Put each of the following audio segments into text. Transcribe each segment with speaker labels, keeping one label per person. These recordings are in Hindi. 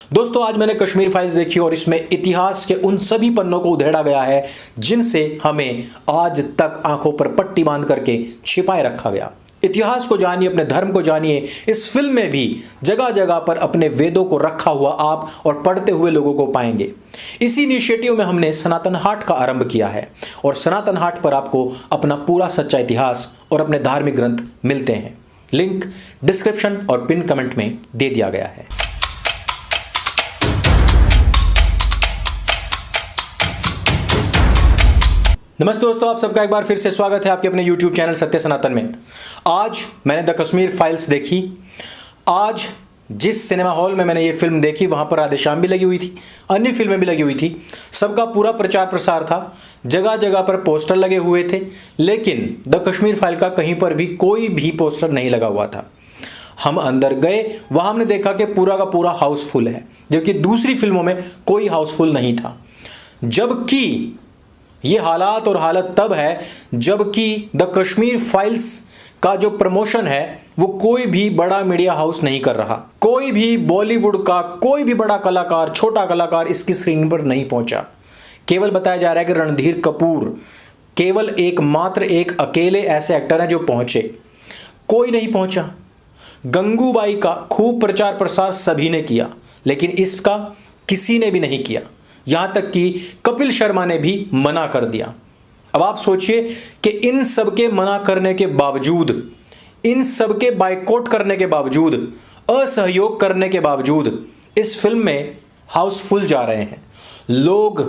Speaker 1: दोस्तों, आज मैंने कश्मीर फाइल्स देखी और इसमें इतिहास के उन सभी पन्नों को उधेड़ा गया है जिनसे हमें आज तक आंखों पर पट्टी बांध करके छिपाए रखा गया। इतिहास को जानिए, अपने धर्म को जानिए। इस फिल्म में भी जगह जगह पर अपने वेदों को रखा हुआ आप और पढ़ते हुए लोगों को पाएंगे। इसी इनिशिएटिव में हमने सनातन हाट का आरंभ किया है और सनातन हाट पर आपको अपना पूरा सच्चा इतिहास और अपने धार्मिक ग्रंथ मिलते हैं। लिंक डिस्क्रिप्शन और पिन कमेंट में दे दिया गया है। नमस्ते दोस्तों, आप सबका एक बार फिर से स्वागत है आपके अपने YouTube चैनल सत्य सनातन में। आज मैंने द कश्मीर फाइल्स देखी। आज जिस सिनेमा हॉल में मैंने ये फिल्म देखी वहां पर राधेश्याम भी लगी हुई थी, अन्य फिल्में भी लगी हुई थी। सबका पूरा प्रचार प्रसार था, जगह जगह पर पोस्टर लगे हुए थे, लेकिन द कश्मीर फाइल का कहीं पर भी कोई भी पोस्टर नहीं लगा हुआ था। हम अंदर गए, वहां हमने देखा कि पूरा का पूरा हाउसफुल है, जबकि दूसरी फिल्मों में कोई हाउसफुल नहीं था। जबकि ये हालात और हालत तब है जबकि द कश्मीर फाइल्स का जो प्रमोशन है वो कोई भी बड़ा मीडिया हाउस नहीं कर रहा। कोई भी बॉलीवुड का कोई भी बड़ा कलाकार, छोटा कलाकार इसकी स्क्रीन पर नहीं पहुंचा। केवल बताया जा रहा है कि रणधीर कपूर केवल एकमात्र एक अकेले ऐसे एक्टर हैं जो पहुंचे, कोई नहीं पहुंचा। गंगूबाई का खूब प्रचार प्रसार सभी ने किया, लेकिन इसका किसी ने भी नहीं किया। यहां तक कि कपिल शर्मा ने भी मना कर दिया। अब आप सोचिए कि इन सबके मना करने के बावजूद, इन सबके बायकॉट करने के बावजूद, असहयोग करने के बावजूद इस फिल्म में हाउसफुल जा रहे हैं। लोग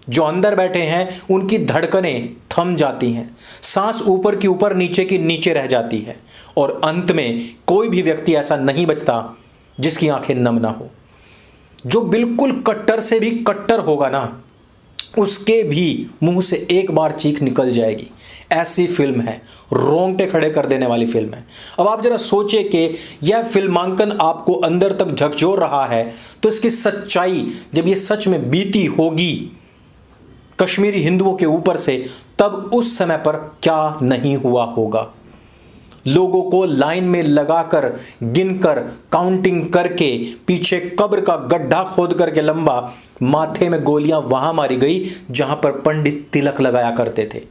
Speaker 1: जो अंदर बैठे हैं उनकी धड़कनें थम जाती हैं, सांस ऊपर की ऊपर, नीचे की नीचे रह जाती है और अंत में कोई भी व्यक्ति ऐसा नहीं बचता जिसकी आंखें नम ना हो। जो बिल्कुल कट्टर से भी कट्टर होगा ना, उसके भी मुंह से एक बार चीख निकल जाएगी। ऐसी फिल्म है, रोंगटे खड़े कर देने वाली फिल्म है। अब आप जरा सोचिए कि यह फिल्मांकन आपको अंदर तक झकझोर रहा है, तो इसकी सच्चाई जब ये सच में बीती होगी कश्मीरी हिंदुओं के ऊपर से, तब उस समय पर क्या नहीं हुआ होगा। लोगों को लाइन में लगाकर, गिनकर, काउंटिंग करके, पीछे कब्र का गड्ढा खोद करके लंबा, माथे में गोलियां वहां मारी गई जहां पर पंडित तिलक लगाया करते थे।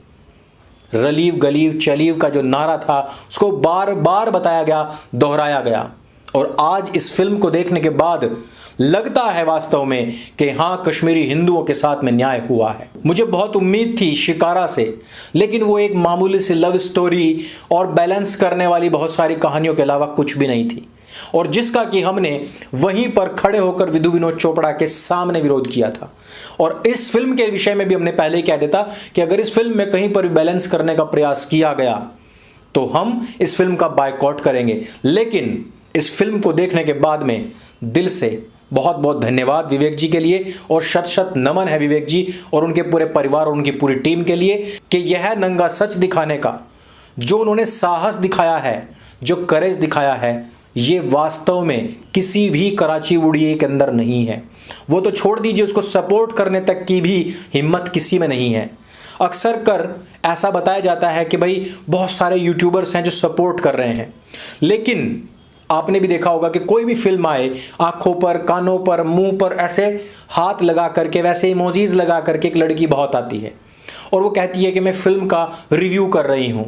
Speaker 1: रलीव गलीव चलीव का जो नारा था उसको बार बार बताया गया, दोहराया गया। और आज इस फिल्म को देखने के बाद लगता है वास्तव में कि हां, कश्मीरी हिंदुओं के साथ में न्याय हुआ है। मुझे बहुत उम्मीद थी शिकारा से, लेकिन वो एक मामूली सी लव स्टोरी और बैलेंस करने वाली बहुत सारी कहानियों के अलावा कुछ भी नहीं थी, और जिसका कि हमने वहीं पर खड़े होकर विधु विनोद चोपड़ा के सामने विरोध किया था। और इस फिल्म के विषय में भी हमने पहले ही कह देता कि अगर इस फिल्म में कहीं पर भी बैलेंस करने का प्रयास किया गया तो हम इस फिल्म का बायकॉट करेंगे। लेकिन इस फिल्म को देखने के बाद में दिल से बहुत बहुत धन्यवाद विवेक जी के लिए, और शत शत नमन है विवेक जी और उनके पूरे परिवार और उनकी पूरी टीम के लिए कि यह नंगा सच दिखाने का जो उन्होंने साहस दिखाया है, जो करेज दिखाया है, ये वास्तव में किसी भी कराची उड़िए के अंदर नहीं है। वो तो छोड़ दीजिए, उसको सपोर्ट करने तक की भी हिम्मत किसी में नहीं है। अक्सर कर ऐसा बताया जाता है कि भाई बहुत सारे यूट्यूबर्स हैं जो सपोर्ट कर रहे हैं, लेकिन आपने भी देखा होगा कि कोई भी फिल्म आए, आंखों पर, कानों पर, मुंह पर ऐसे हाथ लगा करके, वैसे इमोजीज लगा करके एक लड़की बहुत आती है और वो कहती है कि मैं फिल्म का रिव्यू कर रही हूं।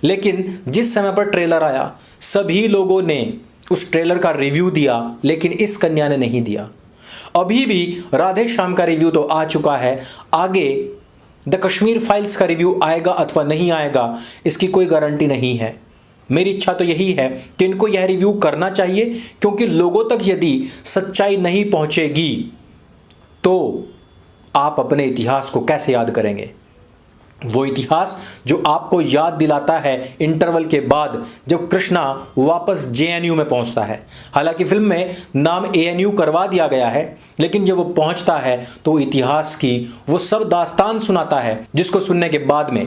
Speaker 1: लेकिन जिस समय पर ट्रेलर आया, सभी लोगों ने उस ट्रेलर का रिव्यू दिया, लेकिन इस कन्या ने नहीं दिया। अभी भी राधेश्याम का रिव्यू तो आ चुका है, आगे द कश्मीर फाइल्स का रिव्यू आएगा अथवा नहीं आएगा इसकी कोई गारंटी नहीं है। मेरी इच्छा तो यही है कि इनको यह रिव्यू करना चाहिए, क्योंकि लोगों तक यदि सच्चाई नहीं पहुंचेगी तो आप अपने इतिहास को कैसे याद करेंगे। वो इतिहास जो आपको याद दिलाता है इंटरवल के बाद जब कृष्णा वापस जेएनयू में पहुंचता है। हालांकि फिल्म में नाम एएनयू करवा दिया गया है, लेकिन जब वो पहुंचता है तो इतिहास की वो सब दास्तान सुनाता है जिसको सुनने के बाद में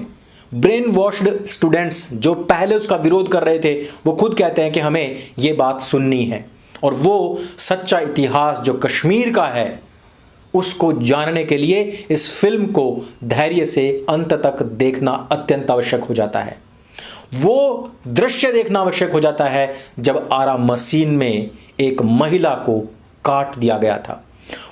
Speaker 1: ब्रेन वॉश्ड स्टूडेंट्स जो पहले उसका विरोध कर रहे थे वो खुद कहते हैं कि हमें ये बात सुननी है। और वो सच्चा इतिहास जो कश्मीर का है उसको जानने के लिए इस फिल्म को धैर्य से अंत तक देखना अत्यंत आवश्यक हो जाता है। वो दृश्य देखना आवश्यक हो जाता है जब आरा मशीन में एक महिला को काट दिया गया था।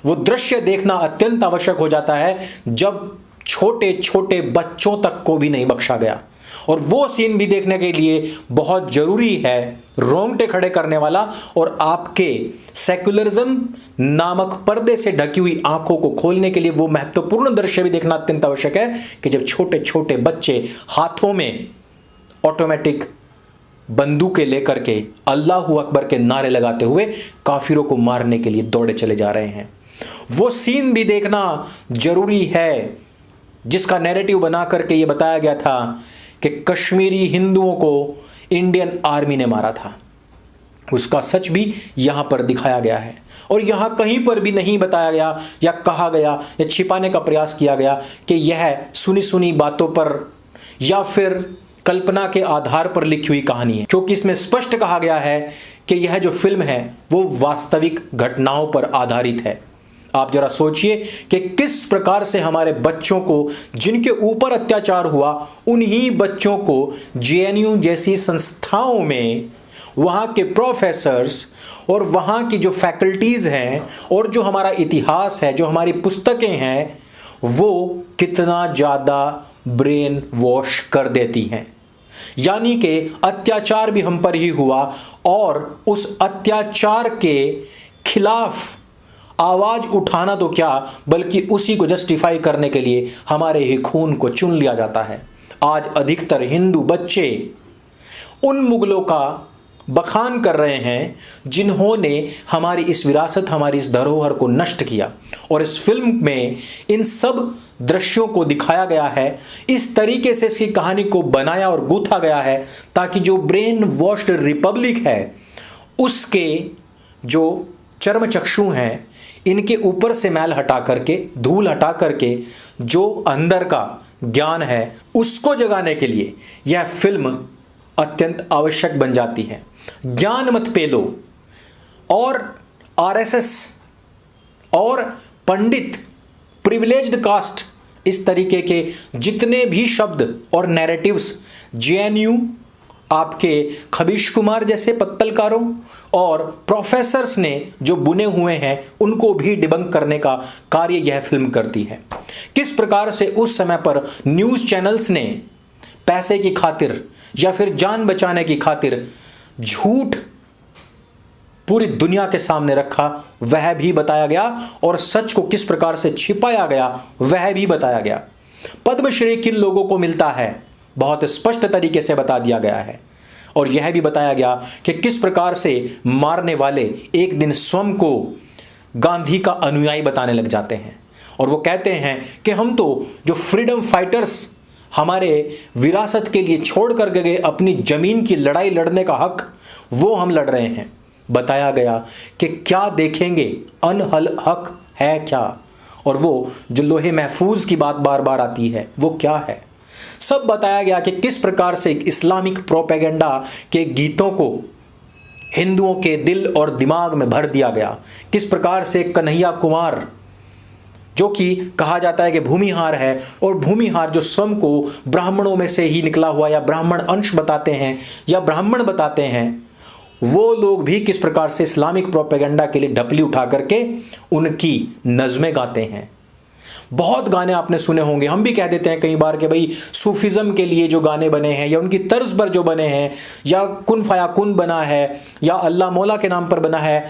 Speaker 1: वो दृश्य देखना अत्यंत आवश्यक हो जाता है जब छोटे छोटे बच्चों तक को भी नहीं बख्शा गया। और वो सीन भी देखने के लिए बहुत जरूरी है, रोंगटे खड़े करने वाला और आपके सेक्युलरिज्म नामक पर्दे से ढकी हुई आंखों को खोलने के लिए वो महत्वपूर्ण दृश्य भी देखना अत्यंत आवश्यक है कि जब छोटे छोटे बच्चे हाथों में ऑटोमेटिक बंदूकें लेकर के अल्लाहू अकबर के नारे लगाते हुए काफिरों को मारने के लिए दौड़े चले जा रहे हैं। वो सीन भी देखना जरूरी है जिसका नैरेटिव बना करके ये बताया गया था कि कश्मीरी हिंदुओं को इंडियन आर्मी ने मारा था। उसका सच भी यहां पर दिखाया गया है और यहां कहीं पर भी नहीं बताया गया या कहा गया या छिपाने का प्रयास किया गया कि यह सुनी सुनी बातों पर या फिर कल्पना के आधार पर लिखी हुई कहानी है, क्योंकि इसमें स्पष्ट कहा गया है कि यह जो फिल्म है वो वास्तविक घटनाओं पर आधारित है। आप जरा सोचिए कि किस प्रकार से हमारे बच्चों को जिनके ऊपर अत्याचार हुआ उन्हीं बच्चों को जेएनयू जैसी संस्थाओं में वहाँ के प्रोफेसर्स और वहाँ की जो फैकल्टीज़ हैं और जो हमारा इतिहास है, जो हमारी पुस्तकें हैं, वो कितना ज़्यादा ब्रेन वॉश कर देती हैं। यानी कि अत्याचार भी हम पर ही हुआ और उस अत्याचार के खिलाफ आवाज उठाना तो क्या बल्कि उसी को जस्टिफाई करने के लिए हमारे ही खून को चुन लिया जाता है। आज अधिकतर हिंदू बच्चे उन मुगलों का बखान कर रहे हैं जिन्होंने हमारी इस विरासत, हमारी इस धरोहर को नष्ट किया। और इस फिल्म में इन सब दृश्यों को दिखाया गया है, इस तरीके से इसकी कहानी को बनाया और गूंथा गया है ताकि जो ब्रेन वॉश्ड रिपब्लिक है उसके जो चर्मचक्षु हैं, इनके ऊपर से मैल हटा करके, धूल हटा करके जो अंदर का ज्ञान है उसको जगाने के लिए यह फिल्म अत्यंत आवश्यक बन जाती है। ज्ञान मत पेलो और आरएसएस और पंडित, प्रिविलेज्ड कास्ट, इस तरीके के जितने भी शब्द और नैरेटिव्स जेएनयू आपके खबीश कुमार जैसे पत्तलकारों और प्रोफेसर्स ने जो बुने हुए हैं उनको भी डिबंक करने का कार्य यह फिल्म करती है। किस प्रकार से उस समय पर न्यूज़ चैनल्स ने पैसे की खातिर या फिर जान बचाने की खातिर झूठ पूरी दुनिया के सामने रखा वह भी बताया गया और सच को किस प्रकार से छिपाया गया वह भी बताया गया। पद्मश्री किन लोगों को मिलता है बहुत स्पष्ट तरीके से बता दिया गया है और यह भी बताया गया कि किस प्रकार से मारने वाले एक दिन स्वयं को गांधी का अनुयायी बताने लग जाते हैं और वो कहते हैं कि हम तो जो फ्रीडम फाइटर्स हमारे विरासत के लिए छोड़ कर गए अपनी जमीन की लड़ाई लड़ने का हक, वो हम लड़ रहे हैं। बताया गया कि क्या देखेंगे, अनहल हक है क्या, और वो जो लोहे महफूज की बात बार बार आती है वो क्या है। सब बताया गया कि किस प्रकार से इस्लामिक प्रोपेगेंडा के गीतों को हिंदुओं के दिल और दिमाग में भर दिया गया। किस प्रकार से कन्हैया कुमार, जो कि कहा जाता है कि भूमिहार है और भूमिहार जो स्वयं को ब्राह्मणों में से ही निकला हुआ या ब्राह्मण अंश बताते हैं या ब्राह्मण बताते हैं, वो लोग भी किस प्रकार से इस्लामिक प्रोपेगेंडा के लिए ढपली उठा करके उनकी नज़में गाते हैं। बहुत गाने आपने सुने होंगे, हम भी कह देते हैं कई बार कि भाई सूफिज्म के लिए जो गाने बने हैं या उनकी तर्ज पर जो बने हैं या कुन फाया कुन बना है या अल्लाह मौला के नाम पर बना है,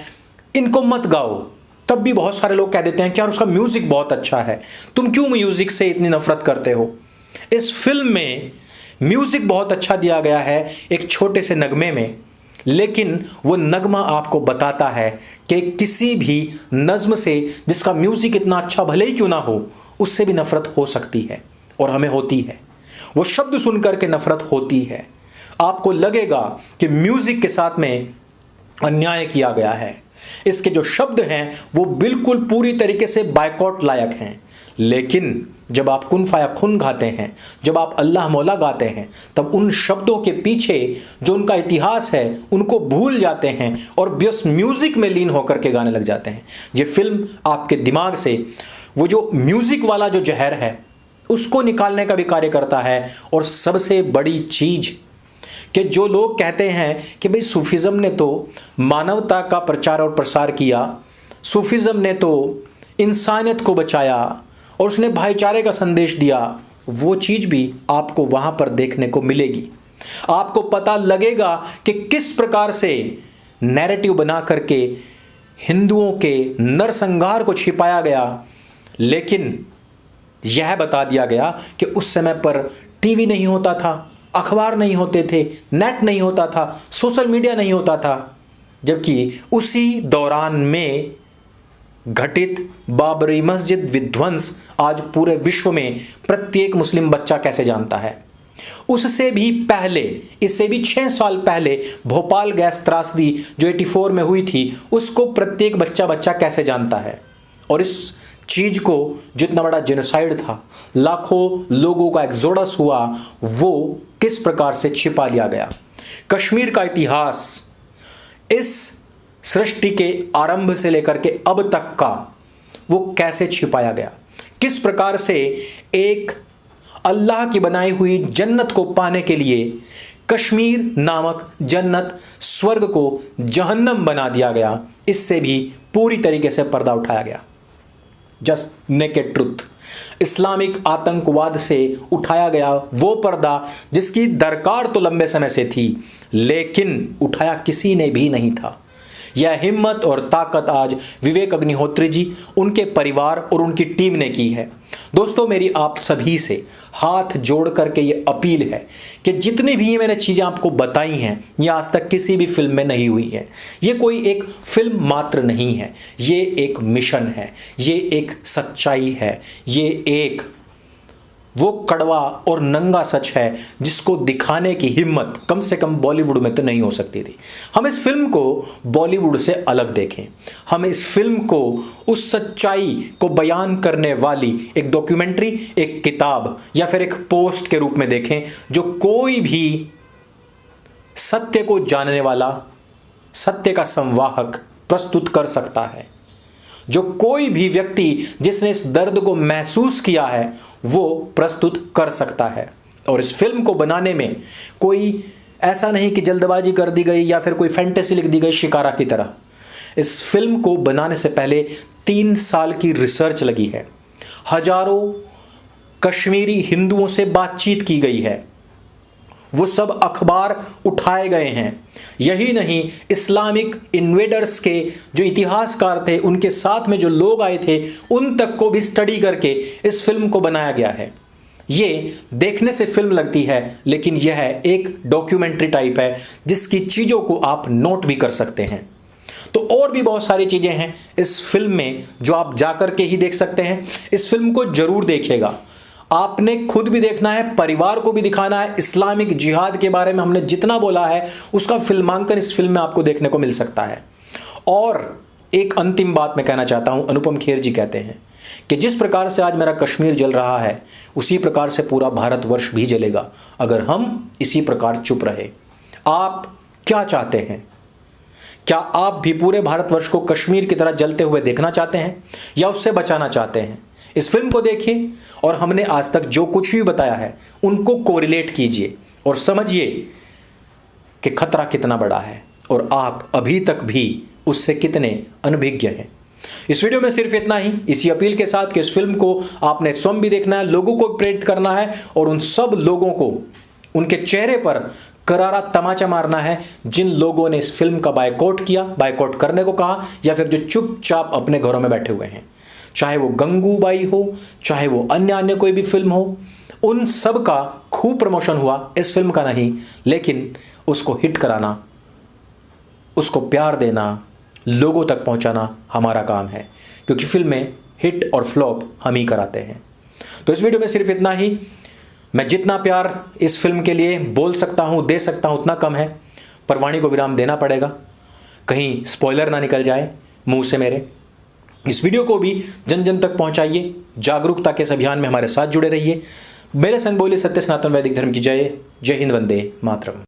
Speaker 1: इनको मत गाओ। तब भी बहुत सारे लोग कह देते हैं कि यार उसका म्यूजिक बहुत अच्छा है, तुम क्यों म्यूजिक से इतनी नफरत करते हो। इस फिल्म में म्यूजिक बहुत अच्छा दिया गया है एक छोटे से नगमे में, लेकिन वो नगमा आपको बताता है कि किसी भी नज्म से जिसका म्यूजिक इतना अच्छा भले ही क्यों ना हो, उससे भी नफरत हो सकती है और हमें होती है। वो शब्द सुनकर के नफरत होती है, आपको लगेगा कि म्यूजिक के साथ में अन्याय किया गया है। इसके जो शब्द हैं वो बिल्कुल पूरी तरीके से बायकॉट लायक हैं, लेकिन जब आप कुन फाया खुन गाते हैं, जब आप अल्लाह मौला गाते हैं, तब उन शब्दों के पीछे जो उनका इतिहास है उनको भूल जाते हैं और बस म्यूजिक में लीन होकर के गाने लग जाते हैं। ये फिल्म आपके दिमाग से वो जो म्यूजिक वाला जो जहर है उसको निकालने का भी कार्य करता है। और सबसे बड़ी चीज कि जो लोग कहते हैं कि भाई सूफिज्म ने तो मानवता का प्रचार और प्रसार किया, सूफिज्म ने तो इंसानियत को बचाया और उसने भाईचारे का संदेश दिया, वो चीज़ भी आपको वहाँ पर देखने को मिलेगी। आपको पता लगेगा कि किस प्रकार से नैरेटिव बना करके हिंदुओं के नरसंहार को छिपाया गया, लेकिन यह बता दिया गया कि उस समय पर टीवी नहीं होता था, अखबार नहीं होते थे, नेट नहीं होता था, सोशल मीडिया नहीं होता था, जबकि उसी दौरान में घटित बाबरी मस्जिद विध्वंस आज पूरे विश्व में प्रत्येक मुस्लिम बच्चा कैसे जानता है। उससे भी पहले, इससे भी 6 साल पहले भोपाल गैस त्रासदी जो 84 में हुई थी, उसको प्रत्येक बच्चा कैसे जानता है। और इस चीज को, जितना बड़ा जेनोसाइड था, लाखों लोगों का एक्सोडस हुआ, वो किस प्रकार से छिपा लिया गया। कश्मीर का इतिहास इस सृष्टि के आरंभ से लेकर के अब तक का वो कैसे छिपाया गया, किस प्रकार से एक अल्लाह की बनाई हुई जन्नत को पाने के लिए कश्मीर नामक जन्नत स्वर्ग को जहन्नम बना दिया गया, इससे भी पूरी तरीके से पर्दा उठाया गया। Just naked truth. इस्लामिक आतंकवाद से उठाया गया वो पर्दा जिसकी दरकार तो लंबे समय से थी, लेकिन उठाया किसी ने भी नहीं था। यह हिम्मत और ताकत आज विवेक अग्निहोत्री जी, उनके परिवार और उनकी टीम ने की है। दोस्तों, मेरी आप सभी से हाथ जोड़ करके ये अपील है कि जितनी भी ये मैंने चीज़ें आपको बताई हैं, ये आज तक किसी भी फिल्म में नहीं हुई है। ये कोई एक फिल्म मात्र नहीं है, ये एक मिशन है, ये एक सच्चाई है, ये एक वो कड़वा और नंगा सच है जिसको दिखाने की हिम्मत कम से कम बॉलीवुड में तो नहीं हो सकती थी। हम इस फिल्म को बॉलीवुड से अलग देखें, हम इस फिल्म को उस सच्चाई को बयान करने वाली एक डॉक्यूमेंट्री, एक किताब या फिर एक पोस्ट के रूप में देखें, जो कोई भी सत्य को जानने वाला, सत्य का संवाहक प्रस्तुत कर सकता है। जो कोई भी व्यक्ति जिसने इस दर्द को महसूस किया है वो प्रस्तुत कर सकता है। और इस फिल्म को बनाने में कोई ऐसा नहीं कि जल्दबाजी कर दी गई या फिर कोई फैंटेसी लिख दी गई शिकारा की तरह। इस फिल्म को बनाने से पहले 3 साल की रिसर्च लगी है, हजारों कश्मीरी हिंदुओं से बातचीत की गई है, वो सब अखबार उठाए गए हैं। यही नहीं, इस्लामिक इन्वेडर्स के जो इतिहासकार थे, उनके साथ में जो लोग आए थे, उन तक को भी स्टडी करके इस फिल्म को बनाया गया है। ये देखने से फिल्म लगती है, लेकिन यह एक डॉक्यूमेंट्री टाइप है जिसकी चीज़ों को आप नोट भी कर सकते हैं। तो और भी बहुत सारी चीज़ें हैं इस फिल्म में जो आप जाकर के ही देख सकते हैं। इस फिल्म को जरूर देखिएगा, आपने खुद भी देखना है, परिवार को भी दिखाना है। इस्लामिक जिहाद के बारे में हमने जितना बोला है उसका फिल्मांकन इस फिल्म में आपको देखने को मिल सकता है। और एक अंतिम बात मैं कहना चाहता हूं, अनुपम खेर जी कहते हैं कि जिस प्रकार से आज मेरा कश्मीर जल रहा है, उसी प्रकार से पूरा भारतवर्ष भी जलेगा अगर हम इसी प्रकार चुप रहे। आप क्या चाहते हैं? क्या आप भी पूरे भारतवर्ष को कश्मीर की तरह जलते हुए देखना चाहते हैं या उससे बचाना चाहते हैं? इस फिल्म को देखिए और हमने आज तक जो कुछ भी बताया है उनको कोरिलेट कीजिए और समझिए कि खतरा कितना बड़ा है और आप अभी तक भी उससे कितने अनभिज्ञ हैं। इस वीडियो में सिर्फ इतना ही, इसी अपील के साथ कि इस फिल्म को आपने स्वयं भी देखना है, लोगों को प्रेरित करना है और उन सब लोगों को उनके चेहरे पर करारा तमाचा मारना है जिन लोगों ने इस फिल्म का बायकॉट किया, बायकॉट करने को कहा, या फिर जो चुपचाप अपने घरों में बैठे हुए हैं। चाहे वो गंगूबाई हो, चाहे वो अन्य कोई भी फिल्म हो, उन सब का खूब प्रमोशन हुआ, इस फिल्म का नहीं। लेकिन उसको हिट कराना, उसको प्यार देना, लोगों तक पहुंचाना हमारा काम है, क्योंकि फिल्में हिट और फ्लॉप हम ही कराते हैं। तो इस वीडियो में सिर्फ इतना ही। मैं जितना प्यार इस फिल्म के लिए बोल सकता हूं, दे सकता हूं, उतना कम है, पर वाणी को विराम देना पड़ेगा, कहीं स्पॉइलर ना निकल जाए मुंह से मेरे। इस वीडियो को भी जन जन तक पहुंचाइए, जागरूकता के इस अभियान में हमारे साथ जुड़े रहिए। मेरे संग बोलिए सत्य सनातन वैदिक धर्म की जय। जय हिंद, वंदे मातरम।